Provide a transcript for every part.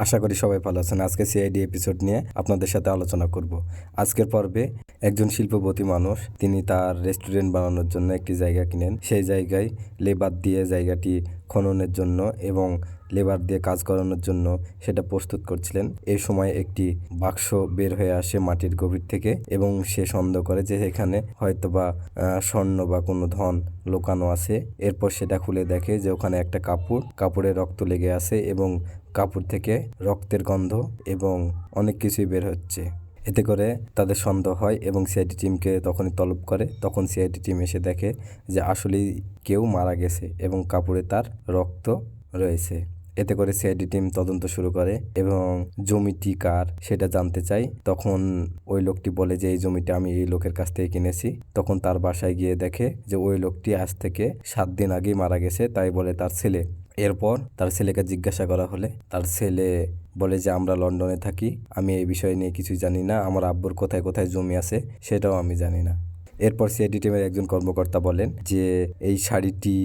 আশা করি সবাই ভালো আছেন। আজকে সিআইডি এপিসোড নিয়ে আপনাদের সাথে আলোচনা করব। আজকের পর্বে একজন শিল্পপতি মানুষ তিনি তার রেস্টুরেন্ট বানানোর জন্য একটি জায়গা কিনেন। সেই জায়গায় লেবার দিয়ে জায়গাটি খননের জন্য এবং লেবার দিয়ে কাজ করানোর জন্য সেটা প্রস্তুত করছিলেন। এই সময় একটি বাক্স বের হয়ে আসে মাটির গভীর থেকে এবং সে সন্দেহ করে যে এখানে হয়তোবা স্বর্ণ বা কোনো ধন লুকানো আছে। এরপর সেটা খুলে দেখে যে ওখানে একটা কাপড়ে রক্ত লেগে আছে এবং কাপড় থেকে রক্তের গন্ধ এবং অনেক কিছুই বের হচ্ছে। এতে করে তাদের সন্দেহ হয় এবং সিআইডি টিমকে তখনই তলব করে। তখন সিআইডি টিম এসে দেখে যে আসলেই কেউ মারা গেছে এবং কাপড়ে তার রক্ত রয়েছে। এতে করে সিআইডি টিম তদন্ত শুরু করে এবং জমিটি কার সেটা জানতে চায়। তখন ওই লোকটি বলে যে এই জমিটা আমি এই লোকের কাছ থেকে কিনেছি। তখন তার বাসায় গিয়ে দেখে যে ওই লোকটি আজ থেকে 7 দিন আগেই মারা গেছে, তাই বলে তার ছেলে। এরপর তার ছেলেকে জিজ্ঞাসা করা হলে তার ছেলে বলে যে আমরা লন্ডনে থাকি, আমি এই বিষয় নিয়ে কিছুই জানি না, আমার আব্বুর কোথায় কোথায় জমি আছে সেটাও আমি জানি না। এরপর সিআইডি টিমের একজন কর্মকর্তা বলেন যে এই শাড়িটি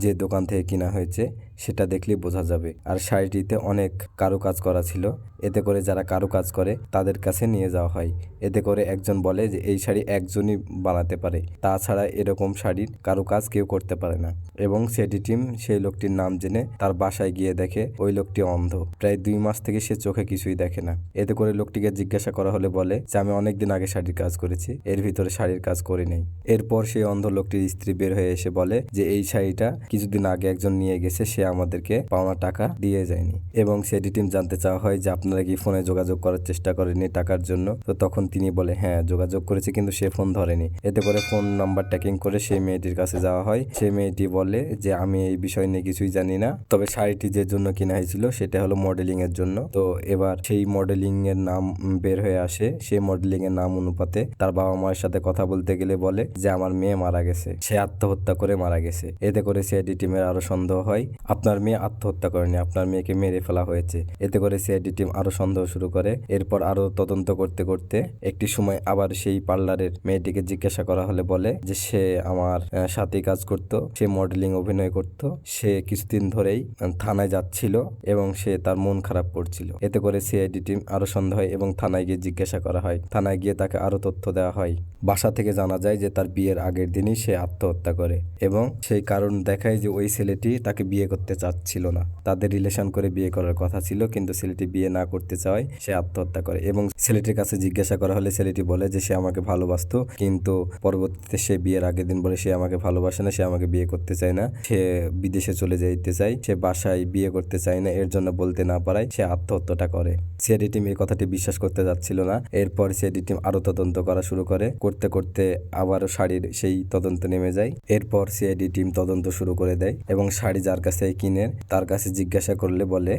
যে দোকান থেকে কেনা হয়েছে সেটা দেখলেই বোঝা যাবে, আর শাড়িটিতে অনেক কারুকাজ করা ছিল। এতে করে যারা কারুকাজ করে তাদের কাছে নিয়ে যাওয়া হয়। এতে করে একজন বলে যে এই শাড়ি একজনই বানাতে পারে, তাছাড়া এরকম শাড়ির কারুকাজ কেউ করতে পারে না। এবং সিআইডি টিম সেই লোকটির নাম জেনে তার বাসায় গিয়ে দেখে ওই লোকটি অন্ধ, প্রায় 2 মাস থেকে সে চোখে কিছুই দেখে না। এতে করে লোকটিকে জিজ্ঞাসা করা হলে বলে যে আমি অনেকদিন আগে শাড়ির কাজ করেছি, এর ভিতরে শাড়ির কাজ করি নাই। এরপর সেই অন্ধ লোকটির স্ত্রী বের হয়ে এসে বলে যে এই শাড়িটা কিছুদিন আগে একজন নিয়ে গেছে, সে আমাদেরকে পাওনা টাকা দিয়ে যায়নি। এবং সিআইডি টিম জানতে চাওয়া হয় যে আপনারা কি ফোনে যোগাযোগ করার চেষ্টা করেনি টাকার জন্য? তো তখন তিনি বলে হ্যাঁ যোগাযোগ করেছে, কিন্তু সে ফোন ধরেনি। এতে করে ফোন নাম্বার ট্র্যাকিং করে সেই মেয়েটির কাছে যাওয়া হয়। সেই মেয়েটি বলে যে আমি এই বিষয় নিয়ে কিছুই জানি না, তবে শাড়িটি যে জন্য কেনা হয়েছিল সেটা হলো মডেলিং এর জন্য। তো এবার সেই মডেলিং এর নাম বের হয়ে আসে। সেই মডেলিং এর নাম অনুপাতে তার বাবা মায়ের সাথে কথা বলতে গেলে বলে যে আমার মেয়ে মারা গেছে, সে আত্মহত্যা করে মারা গেছে। এতে করে সিআইডি টিমের আরো সন্দেহ হয় আপনার মেয়ে আত্মহত্যা করেনি, আপনার মেয়েকে মেরে ফেলা হয়েছে। এতে করে সিআইডি টিম আরো সন্দেহ শুরু করে। এরপর আরো তদন্ত করতে করতে একটি সময় আবার সেই পার্লারের মেয়েটিকে জিজ্ঞাসা করা হলে বলে যে সে আমার সাথে কাজ করত, সে মডেলিং অভিনয় করত, সে কিছুদিন ধরেই থানায় যাচ্ছিল এবং সে তার মন খারাপ করছিল। এতে করে সিআইডি টিম আরো সন্দেহ হয় এবং থানায় গিয়ে জিজ্ঞাসা করা হয়। থানায় গিয়ে তাকে আরো তথ্য দেওয়া হয়। বাসা থেকে জানা যায় যে তার বিয়ের আগের দিনই সে আত্মহত্যা করে এবং সেই কারণ দেখায় যে ওই ছেলেটি তাকে বিয়ে করতে চাচ্ছিল না, তাদের রিলেশন করে বিয়ে করার কথা ছিল, কিন্তু ছেলেটি বিয়ে না করতে চাওয়ায় সে আত্মহত্যা করে। এবং ছেলেটির কাছে জিজ্ঞাসা করা হলে ছেলেটি বলে যে সে আমাকে ভালোবাসতো, কিন্তু পরবর্তীতে সে বিয়ের আগের দিন বলে সে আমাকে ভালোবাসে না, সে আমাকে বিয়ে করতে চায় না, সে বিদেশে চলে যেতে চায়, সে বাসায় বিয়ে করতে চায় না, এর জন্য বলতে না পারায় সে আত্মহত্যাটা করে। সিআইডি টিম এই কথাটি বিশ্বাস করতে যাচ্ছিল না। এরপর সিআইডি টিম আরো তদন্ত করা শুরু করে। করতে করতে আবারও শাড়ির সেই তদন্ত নেমে যায়। এরপর সিআইডি টিম তদন্ত শুরু করে দেয় এবং শাড়ি যার কাছে কিনে তার কাছে জিজ্ঞাসা করলে বলে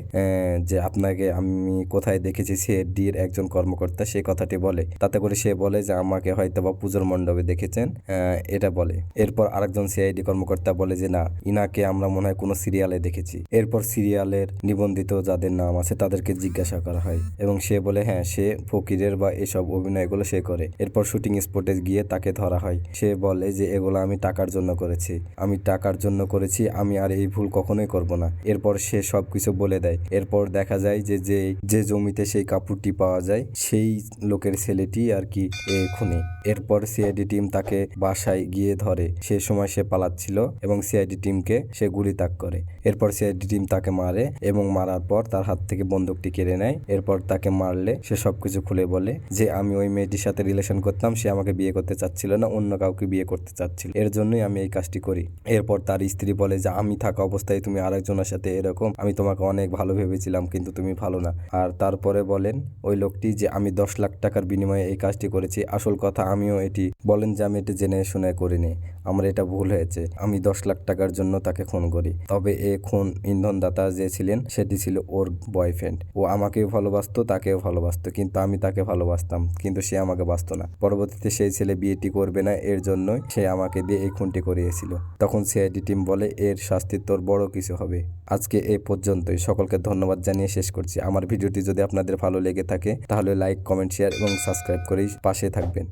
যে আপনাকে আমি কোথায় দেখেছি, সিআইডি এর একজন কর্মকর্তা সেই কথাটি বলে। তাতে করে সে বলে যে আমাকে হয়তো বা পুজোর মণ্ডপে দেখেছেন, এটা বলে। এরপর আরেকজন সিআইডি কর্মকর্তা বলে যে না, ইনাকে আমরা মনে হয় কোনো সিরিয়ালে দেখেছি। এরপর সিরিয়ালের নিবন্ধিত যাদের নাম আছে তাদেরকে জিজ্ঞাসা করা হয় এবং সে বলে হ্যাঁ সে ফকিরের বা এসব অভিনয়গুলো সে করে। এরপর শুটিং স্পটে গিয়ে তাকে ধরা হয়। সে বলে যে এগুলো আমি টাকার জন্য করেছি, আমি টাকার জন্য করেছি, আমি আর এই ভুল কখনোই করব না। এরপর সে সবকিছু বলে দেয়। এরপর দেখা যায় যে যে জমিতে সেই কাপড়টি পাওয়া যায় সেই লোকের ছেলেটি আর কি খুনি। এরপর সিআইডি টিম তাকে বাসায় গিয়ে ধরে। সে সময় সে পালাচ্ছিল এবং সিআইডি টিমকে সে গুলি তাক করে। এরপর সিআইডি টিম তাকে মারে এবং মারার পর তার হাত থেকে বন্দুকটি কেড়ে নেয়। এরপর তাকে মারলে সে সবকিছু খুলে বলে যে আমি ওই মেয়েটির সাথে রিলেশন করতাম, সে আমাকে বিয়ে করতে চাচ্ছিল না, অন্য কাউকে বিয়ে করতে চাচ্ছিল, এর জন্যই আমি এই কাজটি করি। এরপর তার স্ত্রী বলে যে আমি থাকা অবস্থায় তুমি আরেকজনের সাথে এরকম, আমি তোমাকে অনেক ভালো ভেবেছিলাম কিন্তু তুমি ভালো না। আর তারপরে বলেন ওই লোকটি যে আমি 10 লাখ টাকার বিনিময়ে এই কাজটি করেছি, আসল কথা আমিও এটি বলেন যে আমি এটি জেনে শুনে করিনি, আমার এটা ভুল হয়েছে, আমি 10 লাখ টাকার জন্য তাকে খুন করি। তবে এ খুন ইন্ধনদাতা যে ছিলেন সেটি ছিল ওর বয়ফ্রেন্ড। ও আমাকেও ভালোবাসতো, তাকেও ভালোবাসতো, কিন্তু আমি তাকে ভালোবাসতাম কিন্তু সে আমাকে বাসতো না। পরবর্তীতে সেই ছেলে বিয়েটি করবে না, এর জন্যই সে আমাকে দিয়ে এই খুনটি করিয়েছিল। তখন সিআইডি টিম বলে এর শাস্তি তোর বড় কিছু হবে। আজকে এই পর্যন্তই। সকলকে ধন্যবাদ জানিয়ে শেষ করছি। আমার ভিডিওটি যদি আপনাদের ভালো লেগে থাকে তাহলে লাইক, কমেন্ট, শেয়ার এবং সাবস্ক্রাইব করেই পাশে থাকবেন।